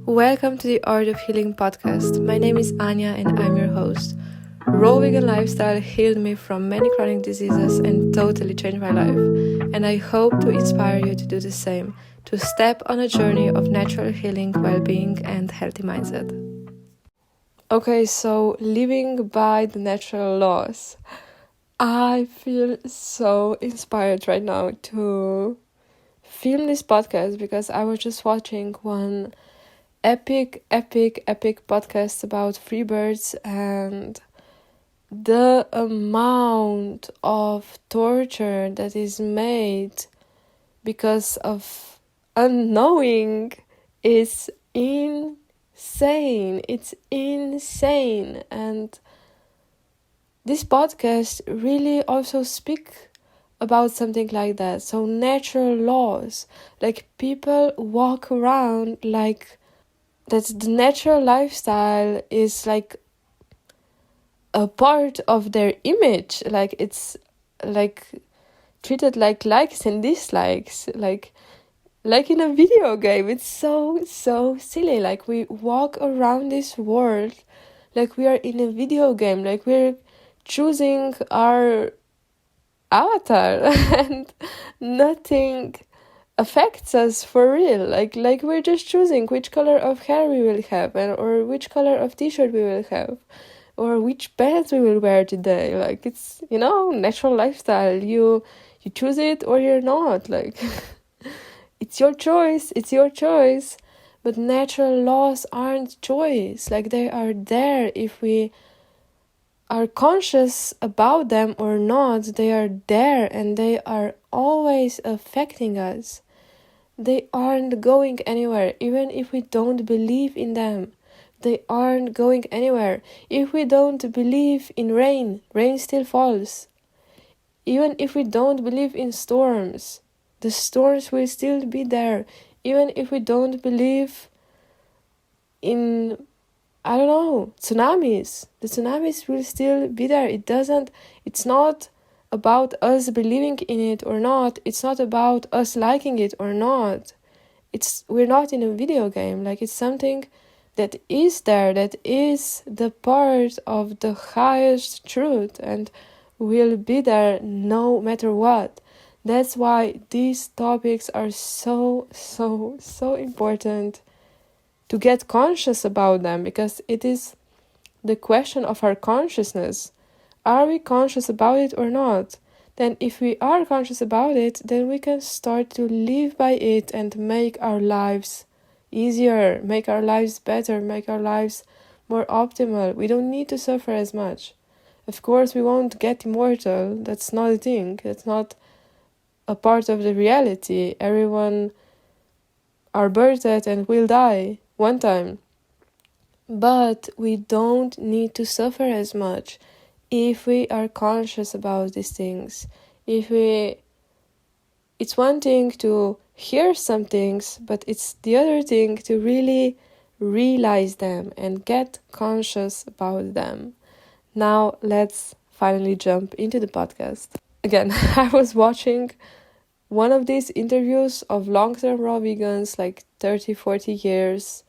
Welcome to the Art of Healing podcast. My name is Anya and I'm your host. Raw vegan lifestyle healed me from many chronic diseases and totally changed my life. And I hope to inspire you to do the same, to step on a journey of natural healing, well-being and healthy mindset. Okay, so living by the natural laws. I feel so inspired right now to film this podcast because I was just watching one epic podcast about free birds, and the amount of torture that is made because of unknowing is insane. It's insane. And this podcast really also speak about something like that. So natural laws, like people walk around like that the natural lifestyle is like a part of their image, like it's like treated like likes and dislikes, like in a video game. It's so silly. Like we walk around this world like we are in a video game, like we're choosing our avatar and nothing affects us for real. Like we're just choosing which color of hair we will have, or which color of t-shirt we will have, or which pants we will wear today. Like it's, natural lifestyle. You choose it or you're not. Like it's your choice. But natural laws aren't choice. Like they are there if we are conscious about them or not. They are there and they are always affecting us. They aren't going anywhere, even if we don't believe in them. They aren't going anywhere. If we don't believe in rain, rain still falls. Even if we don't believe in storms, the storms will still be there. Even if we don't believe in, tsunamis, the tsunamis will still be there. It's not about us believing in it or not. It's not about us liking it or not. We're not in a video game. Like it's something that is there, that is the part of the highest truth and will be there no matter what. That's why these topics are so important to get conscious about them, because it is the question of our consciousness. Are we conscious about it or not? Then if we are conscious about it, then we can start to live by it and make our lives easier, make our lives better, make our lives more optimal. We don't need to suffer as much. Of course, we won't get immortal. That's not a thing. That's not a part of the reality. Everyone are birthed and will die one time. But we don't need to suffer as much if we are conscious about these things. It's one thing to hear some things, but it's the other thing to really realize them and get conscious about them. Now let's finally jump into the podcast. Again, I was watching one of these interviews of long-term raw vegans, like 30-40 years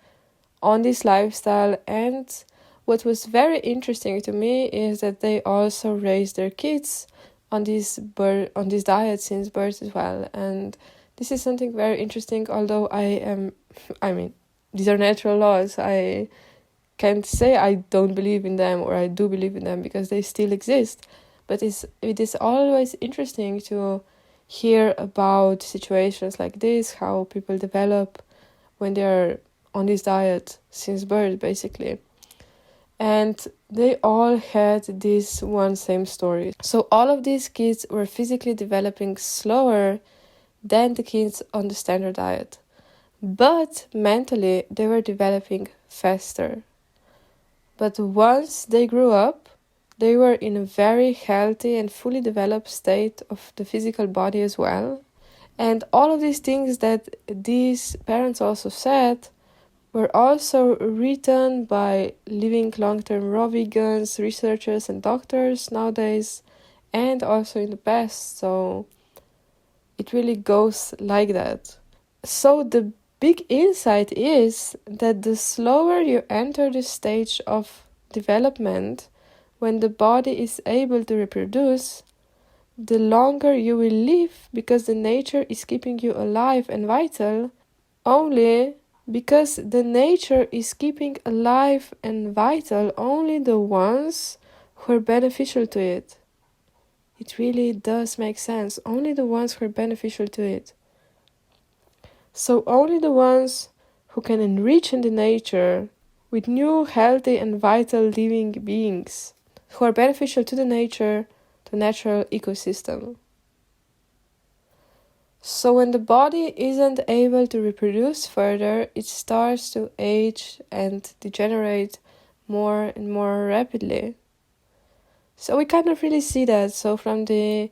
on this lifestyle, and what was very interesting to me is that they also raised their kids on this diet since birth as well. And this is something very interesting. Although these are natural laws. I can't say I don't believe in them or I do believe in them, because they still exist. But it is always interesting to hear about situations like this, how people develop when they are on this diet since birth, basically. And they all had this one same story. So all of these kids were physically developing slower than the kids on the standard diet. But mentally, they were developing faster. But once they grew up, they were in a very healthy and fully developed state of the physical body as well. And all of these things that these parents also said were also written by living long-term raw vegans, researchers and doctors nowadays, and also in the past. So it really goes like that. So the big insight is that the slower you enter the stage of development, when the body is able to reproduce, the longer you will live, because the nature is keeping you alive and vital. Only because the nature is keeping alive and vital only the ones who are beneficial to it. It really does make sense. Only the ones who are beneficial to it. So only the ones who can enrich in the nature with new, healthy and vital living beings who are beneficial to the nature, the natural ecosystem. So when the body isn't able to reproduce further, it starts to age and degenerate more and more rapidly. So we kind of really see that. So from the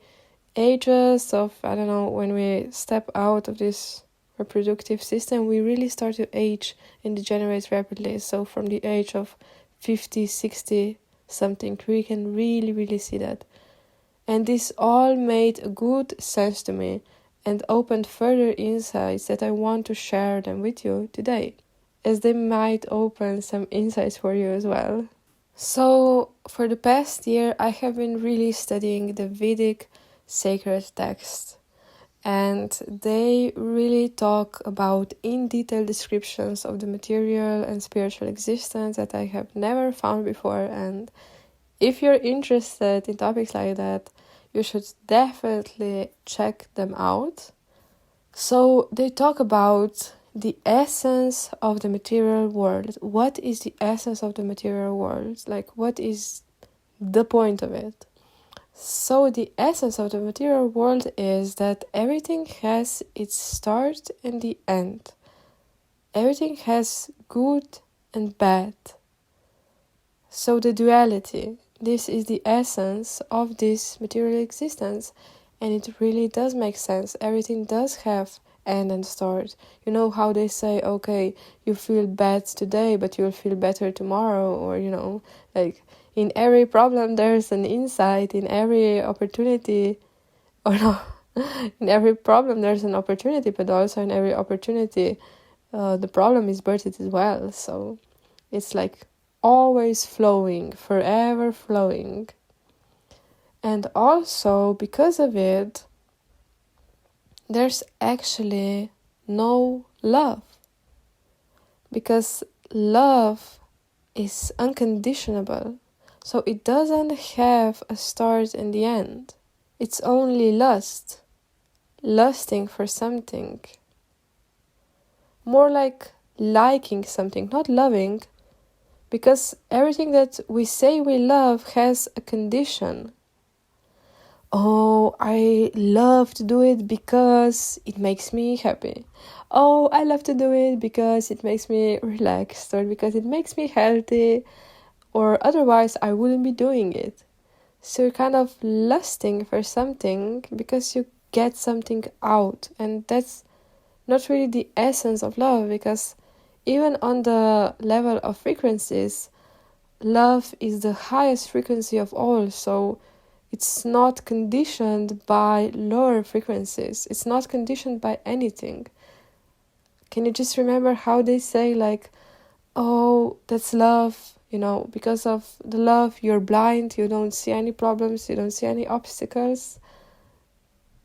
ages of, when we step out of this reproductive system, we really start to age and degenerate rapidly. So from the age of 50, 60 something, we can really, really see that. And this all made a good sense to me and opened further insights that I want to share them with you today, as they might open some insights for you as well. So, for the past year, I have been really studying the Vedic sacred texts, and they really talk about in detail descriptions of the material and spiritual existence that I have never found before. And if you're interested in topics like that, you should definitely check them out. So they talk about the essence of the material world. What is the essence of the material world? Like, what is the point of it? So the essence of the material world is that everything has its start and the end. Everything has good and bad. So the duality, this is the essence of this material existence, and it really does make sense. Everything does have end and start. You know how they say, okay, you feel bad today, but you'll feel better tomorrow, or like in every problem there's an insight, in every opportunity, or no, in every problem there's an opportunity, but also in every opportunity the problem is birthed as well. So it's like always flowing, forever flowing. And also, because of it, there's actually no love. Because love is unconditional. So it doesn't have a start and the end. It's only lust. Lusting for something. More like liking something, not loving. Because everything that we say we love has a condition. Oh, I love to do it because it makes me happy. Oh, I love to do it because it makes me relaxed, or because it makes me healthy, or otherwise I wouldn't be doing it. So you're kind of lusting for something because you get something out, and that's not really the essence of love, because even on the level of frequencies, love is the highest frequency of all. So it's not conditioned by lower frequencies. It's not conditioned by anything. Can you just remember how they say, like, oh, that's love, because of the love you're blind, you don't see any problems, you don't see any obstacles.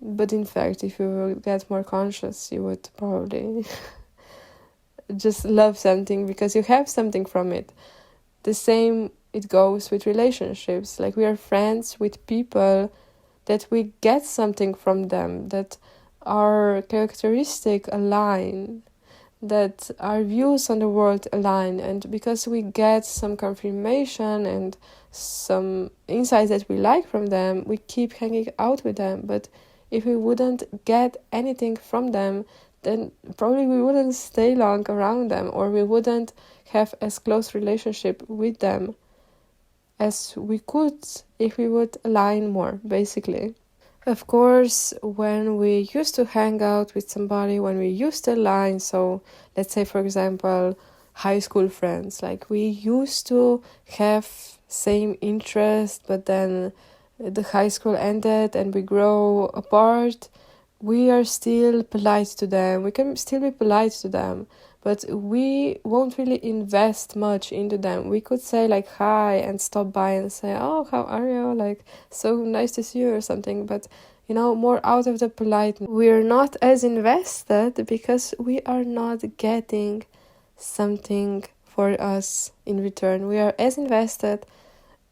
But in fact, if you would get more conscious, you would probably just love something because you have something from it. The same it goes with relationships. Like, we are friends with people that we get something from them, that our characteristic align, that our views on the world align, and because we get some confirmation and some insights that we like from them, we keep hanging out with them. But if we wouldn't get anything from them, then probably we wouldn't stay long around them, or we wouldn't have as close relationship with them as we could if we would align more, basically. Of course, when we used to hang out with somebody, when we used to align, so let's say, for example, high school friends, like, we used to have same interest, but then the high school ended and we grow apart, we are still polite to them. We can still be polite to them, but we won't really invest much into them. We could say like hi and stop by and say, oh, how are you? Like, so nice to see you or something. But, more out of the politeness. We're not as invested because we are not getting something for us in return. We are as invested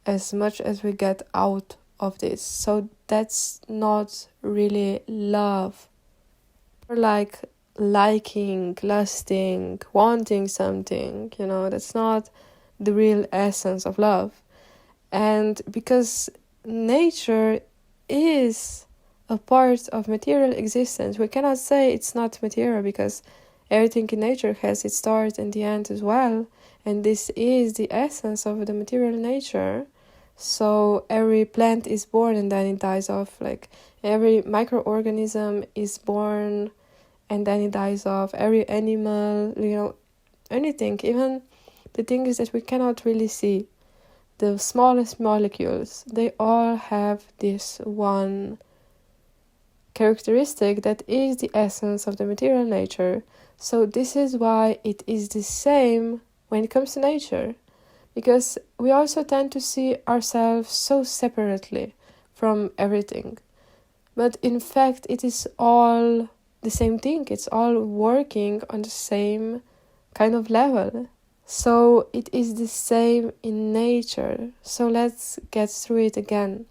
as much as we get out of this. So that's not really love. Or like liking, lusting, wanting something, that's not the real essence of love. And because nature is a part of material existence, we cannot say it's not material, because everything in nature has its start and the end as well. And this is the essence of the material nature. So every plant is born and then it dies off. Like every microorganism is born and then it dies off. Every animal, anything, even the things that we cannot really see, the smallest molecules, they all have this one characteristic that is the essence of the material nature. So this is why it is the same when it comes to nature, because we also tend to see ourselves so separately from everything. But in fact, it is all the same thing. It's all working on the same kind of level. So it is the same in nature. So let's get through it again.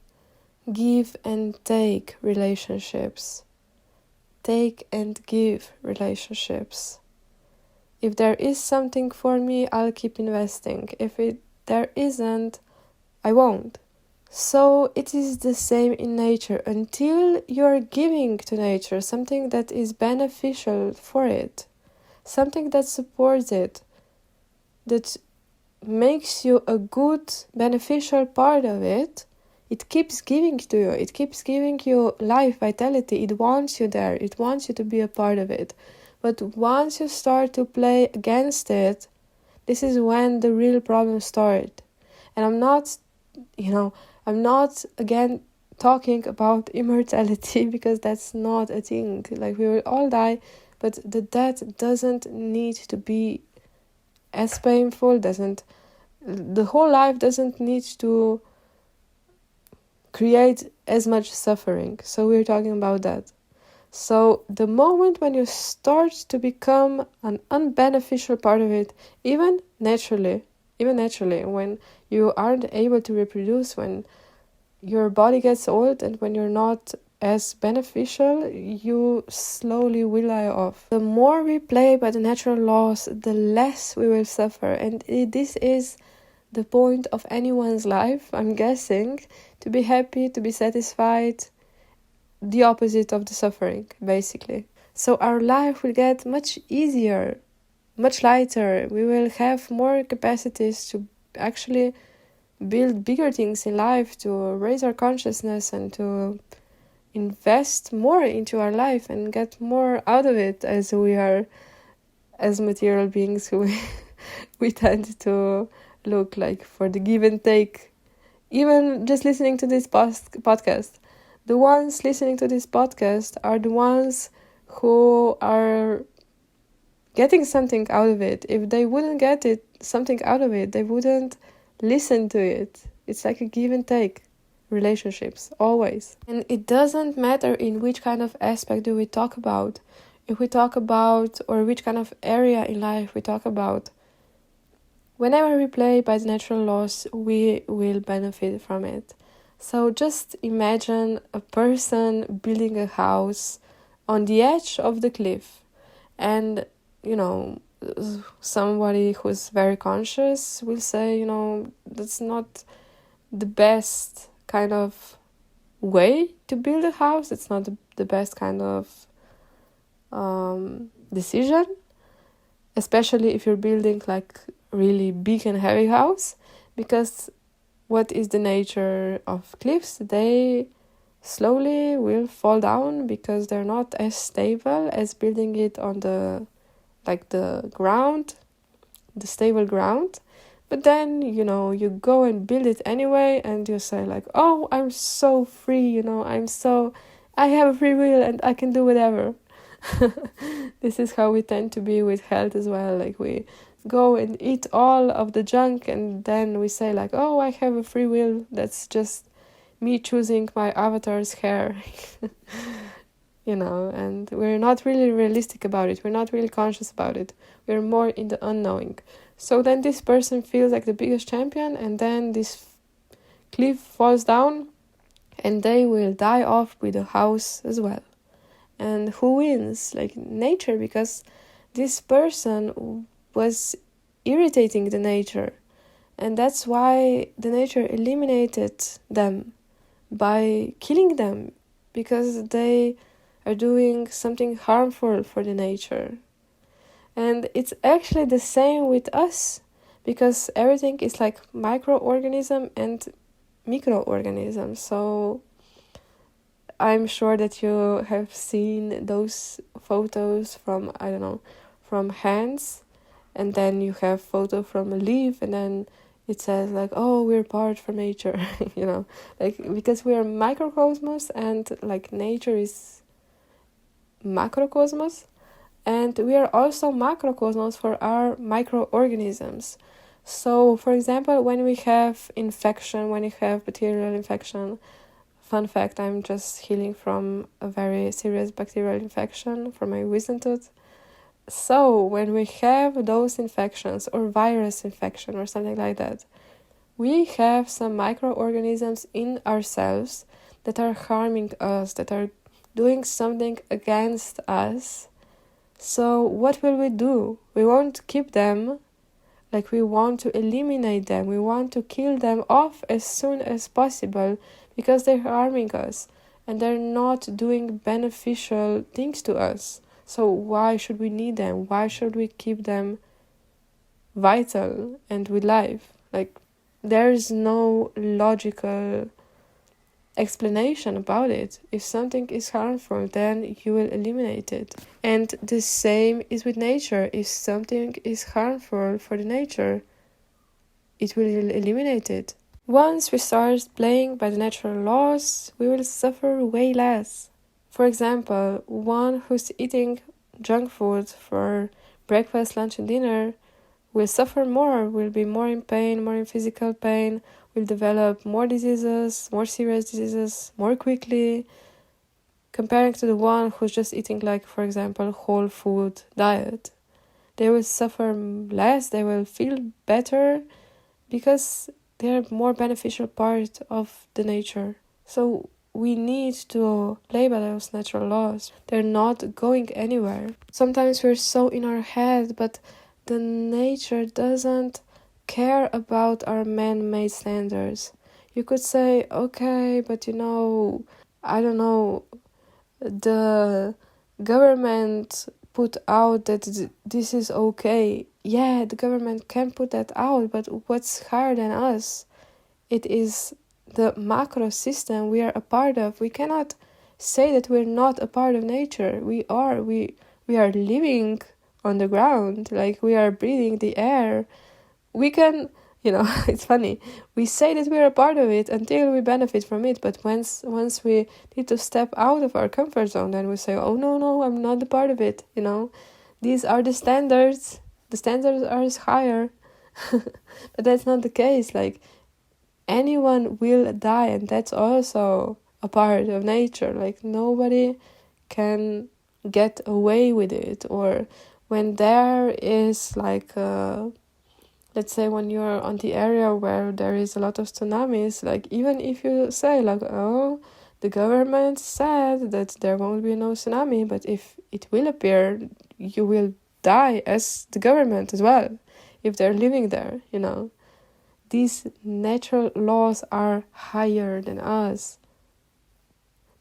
Give and take relationships. Take and give relationships. If there is something for me, I'll keep investing. If there isn't, I won't. So it is the same in nature. Until you're giving to nature something that is beneficial for it, something that supports it, that makes you a good, beneficial part of it, it keeps giving to you. It keeps giving you life, vitality. It wants you there. It wants you to be a part of it. But once you start to play against it, this is when the real problems start. And I'm not again talking about immortality, because that's not a thing. Like, we will all die, but the death doesn't need to be as painful, the whole life doesn't need to create as much suffering. So we're talking about that. So the moment when you start to become an unbeneficial part of it, even naturally, when you aren't able to reproduce, when your body gets old and when you're not as beneficial, you slowly will die off. The more we play by the natural laws, the less we will suffer. And this is the point of anyone's life, I'm guessing, to be happy, to be satisfied, the opposite of the suffering, basically. So our life will get much easier, much lighter. We will have more capacities to actually build bigger things in life, to raise our consciousness and to invest more into our life and get more out of it, as we are, as material beings, we tend to look like for the give and take. Even just listening to this podcast, the ones listening to this podcast are the ones who are getting something out of it. If they wouldn't get something out of it, they wouldn't listen to it. It's like a give and take relationships, always. And it doesn't matter in which kind of aspect do we talk about. If we talk about, or which kind of area in life we talk about, whenever we play by the natural laws, we will benefit from it. So just imagine a person building a house on the edge of the cliff, and, somebody who's very conscious will say, that's not the best kind of way to build a house. It's not the best kind of decision, especially if you're building like really big and heavy house, because what is the nature of cliffs? They slowly will fall down because they're not as stable as building it on the ground, the stable ground. But then, you go and build it anyway, and you say like, oh, I'm so free, I'm so I have a free will and I can do whatever. This is how we tend to be with health as well. Like we go and eat all of the junk and then we say like, oh, I have a free will. That's just me choosing my avatar's hair. And we're not really realistic about it. We're not really conscious about it. We're more in the unknowing. So then this person feels like the biggest champion, and then this cliff falls down and they will die off with a house as well. And who wins? Like nature, because this person was irritating the nature, and that's why the nature eliminated them by killing them, because they are doing something harmful for the nature. And it's actually the same with us, because everything is like microorganism and microorganism. So I'm sure that you have seen those photos from, I don't know, from hands, and then you have photo from a leaf, and then it says like, oh, we're part from nature, like because we are microcosmos and like nature is macrocosmos, and we are also macrocosmos for our microorganisms. So for example, when we have infection, when you have bacterial infection, fun fact, I'm just healing from a very serious bacterial infection for my wisdom tooth. So when we have those infections or virus infection or something like that, we have some microorganisms in ourselves that are harming us, that are doing something against us. So what will we do? We won't keep them, like we want to eliminate them. We want to kill them off as soon as possible, because they're harming us and they're not doing beneficial things to us. So why should we need them? Why should we keep them vital and with life? Like, there's no logical explanation about it. If something is harmful, then you will eliminate it. And the same is with nature. If something is harmful for the nature, it will eliminate it. Once we start playing by the natural laws, we will suffer way less. For example, one who's eating junk food for breakfast, lunch, and dinner will suffer more, will be more in pain, more in physical pain, will develop more diseases, more serious diseases, more quickly, comparing to the one who's just eating, like, for example, whole food diet. They will suffer less, they will feel better, because they're more beneficial part of the nature. So we need to play by those natural laws. They're not going anywhere. Sometimes we're so in our head, but the nature doesn't care about our man-made standards. You could say, okay, but I don't know, the government put out that this is okay. Yeah, the government can put that out, but what's higher than us? It is the macro system we are a part of. We cannot say that we're not a part of nature. We are. We are living on the ground, like we are breathing the air. We can, it's funny. We say that we're a part of it until we benefit from it, but once we need to step out of our comfort zone, then we say, oh no, I'm not a part of it. These are the standards. The standards are higher. But that's not the case. Like, anyone will die, and that's also a part of nature. Like, nobody can get away with it. Or when there is like let's say when you're on the area where there is a lot of tsunamis, like, even if you say like, oh, the government said that there won't be no tsunami, but if it will appear, you will die as the government as well, if they're living there. These natural laws are higher than us.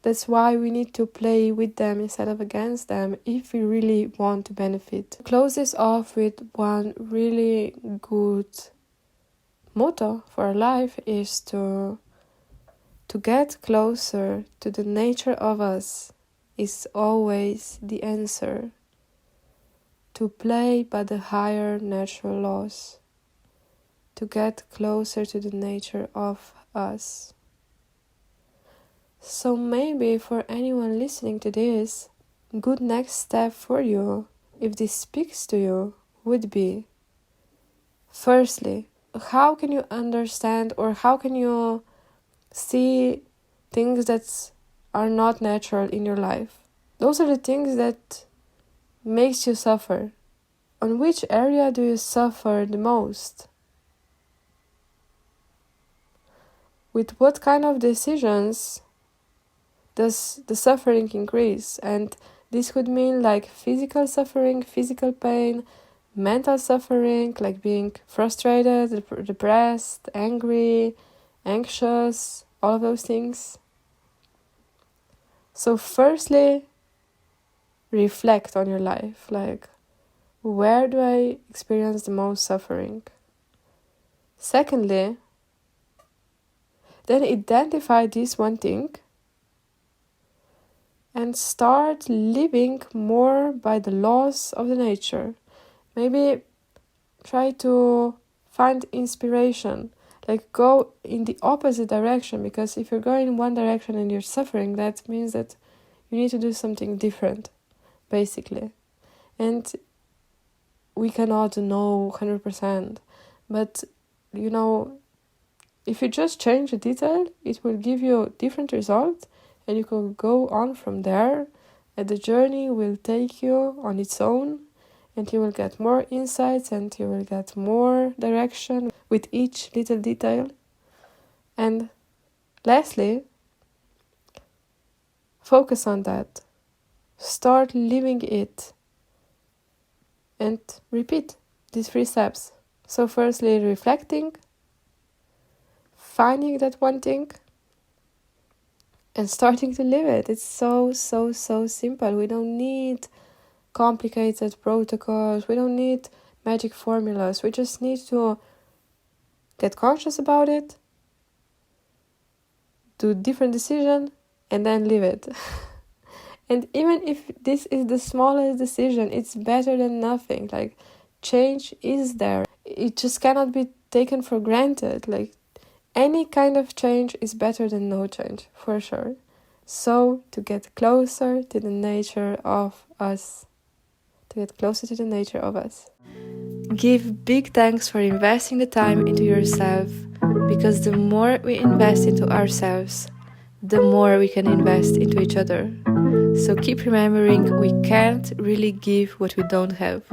That's why we need to play with them instead of against them if we really want to benefit. Close this off with one really good motto for our life is to get closer to the nature of us is always the answer. To play by the higher natural laws. To get closer to the nature of us. So maybe for anyone listening to this, good next step for you, if this speaks to you, would be, firstly, how can you understand or how can you see things that are not natural in your life? Those are the things that makes you suffer. On which area do you suffer the most? With what kind of decisions does the suffering increase? And this could mean like physical suffering, physical pain, mental suffering, like being frustrated, depressed, angry, anxious, all of those things. So firstly, reflect on your life, like, where do I experience the most suffering? Secondly, then identify this one thing and start living more by the laws of the nature. Maybe try to find inspiration, like go in the opposite direction, because if you're going in one direction and you're suffering, that means that you need to do something different, basically. And we cannot know 100%, but if you just change a detail, it will give you a different result, and you can go on from there, and the journey will take you on its own, and you will get more insights, and you will get more direction with each little detail. And lastly, focus on that. Start living it, and repeat these 3 steps. So firstly, reflecting, finding that one thing, and starting to live it. It's so simple. We don't need complicated protocols. We don't need magic formulas. We just need to get conscious about it, do different decision, and then live it. And even if this is the smallest decision, it's better than nothing. Like, change is there. It just cannot be taken for granted. Like, any kind of change is better than no change, for sure. So, to get closer to the nature of us. Give big thanks for investing the time into yourself, because the more we invest into ourselves, the more we can invest into each other. So keep remembering, we can't really give what we don't have.